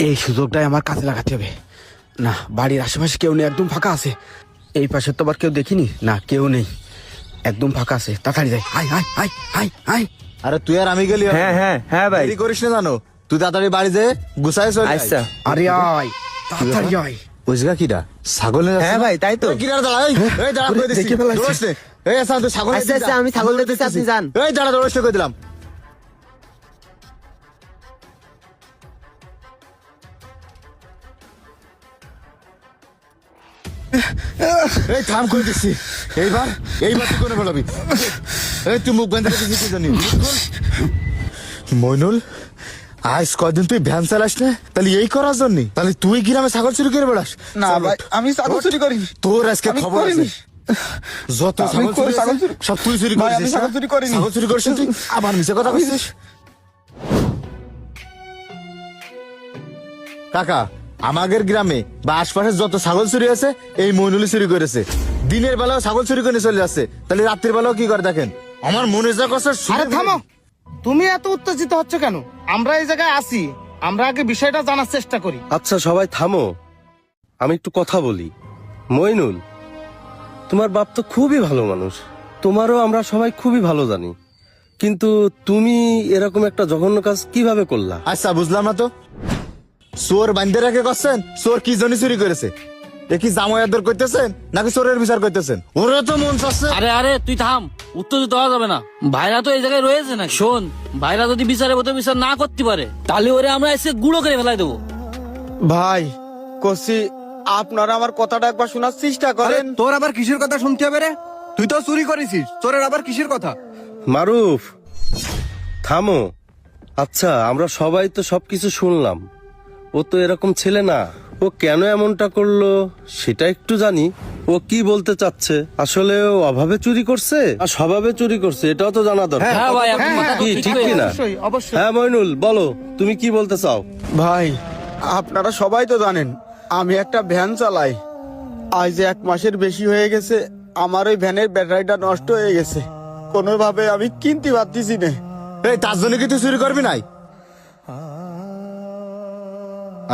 এই সুযোগটাই আমার কাজে লাগাতে হবে। না, বাড়ির আশেপাশে কেউ নেই, একদম ফাঁকা আছে। এই পাশে তো আবার কেউ দেখিনি, না কেউ নেই, একদম ফাঁকা আছে। তাড়াতাড়ি যাই। আয় আয় আয় আয় আয়। আরে তুই আর আমি গেলি হবে? হ্যাঁ হ্যাঁ হ্যাঁ ভাই। দেরি করিস না জানো, তুই তাড়াতাড়ি বাড়ি যে গুছাই চলে আয়। আচ্ছা। আরে আয় তাড়াতাড়ি আয়। ওই জায়গা কিরা ছাগলের আছে হ্যাঁ না? ভাই, তাই তো। এই কিরা দাঁড়া, এই দাঁড়া ওরে, কই দিছি দেখে ফেলাইছে। দৌড়াস নে। এই আসান তুই ছাগল আচ্ছা আচ্ছা, আমি ছাগল দেখতেছি, আপনি যান। এই দাঁড়া দৌড়াস নে কই দিলাম। এই থাম কই দিছি। এইবার তুই কোনে বলবি? এই তুই মুখ বেঁধে রেখেছিস কি জানি? মইনুল, আজ কদিন তুই ভ্যান চালাস না, তাহলে এই করার জন্য? তাহলে তুই গ্রামে ছাগল চুরি করে বেড়াস? না চল, ভাই, ওঠ। আমি ছাগল চুরি করিনি। তোর আজকে আমি খবর আছে। করিনি। যত আমি ছাগল চুরি ছাগল আছে, চুরি- সব তুই চুরি ভাই, আমি করেছিস। ছাগল চুরি করিনি। ছাগল চুরি করিস তুই? আবার মিছে কথা বলছিস। কাকা, আমাদের গ্রামে বা আশপাশে যত ছাগল চুরি আছে এই মইনুলি চুরি করেছে। দিনের বেলাও ছাগল চুরি করে চলে যাচ্ছে, তাহলে রাত্রির বেলাও কি করে দেখেন? আমার মনে যা করছে আরে থামো, তুমি এত উত্তেজিত হচ্ছ কেন? আমরা এই জায়গায় আছি, আমরা আগে বিষয়টা জানার চেষ্টা করি। আচ্ছা সবাই থামো, আমি একটু কথা বলি। মইনুল, তোমার বাপ তো খুবই ভালো মানুষ, তোমারও আমরা সবাই খুবই ভালো জানি, কিন্তু তুমি এরকম একটা জঘন্য কাজ কিভাবে করলা? আচ্ছা বুঝলাম না তো, চোর বান্ধে রেখে করছেন? চোর কি জন্য চুরি করেছে? এ কি জামাই আদর করতেছেন নাকি চোরের বিচার করতেছেন? ওরা তো মন চাচ্ছে। আরে আরে তুই থাম, উত্তেজিত হওয়া যাবে না। ভাইরা তো এই জায়গায় রয়েছে না। শোন, ভাইরা যদি বিচারের মতো বিচার না করতে পারে, তাহলে ওরে আমরা এসে গুঁড়ো করে ফেলাই দেবো। ভাই কসি, আপনারা আমার কথাটা একবার শোনার চেষ্টা আরে করেন। তোর আবার কিসের কথা শুনতে হবে রে? তুই তো চুরি করেছিস, তোরের আবার কিসের কথা? মারুফ, থামো। আচ্ছা আমরা সবাই তো সবকিছু শুনলাম, ও তো এরকম ছেলে না। ও কেন এমনটা করলো সেটা একটু জানি। ও কি বলতে চাচ্ছে? আসলে ও অভাবে চুরি করছে আর স্বভাবে চুরি করছে, এটাও তো জানা দরকার। হ্যাঁ ভাই, আপনার কথা তো কি ঠিক ঠিক হয়েছে। কি না? অবশ্যই অবশ্যই। হ্যাঁ মইনুল, বলো তুমি কি বলতে চাও? ভাই, আপনারা সবাই তো জানেন আমি একটা ভ্যান চালাই। আজ 1 মাসের বেশি হয়ে গেছে, আমার ওই ভ্যানের ব্যাটারিটা নষ্ট হয়ে গেছে। কোনোভাবে আমি কিনতে পারতেছি না। এই তার জন্য কি তুই চুরি করবি নাই?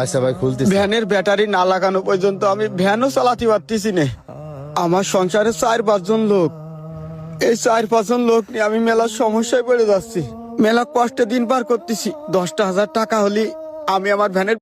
আচ্ছা ভাই খুলতে ভ্যানের ব্যাটারি না লাগানো পর্যন্ত আমি ভ্যানও চালাতে পারতেছি না। আমার সংসারে 4-5 জন লোক। এই 4-5 জন লোক নিয়ে আমি মেলার সমস্যায় পড়ে যাচ্ছি। মেলা কষ্টে দিন পার করতেছি। 10,000 টাকা হলে আমি আমার ভ্যানের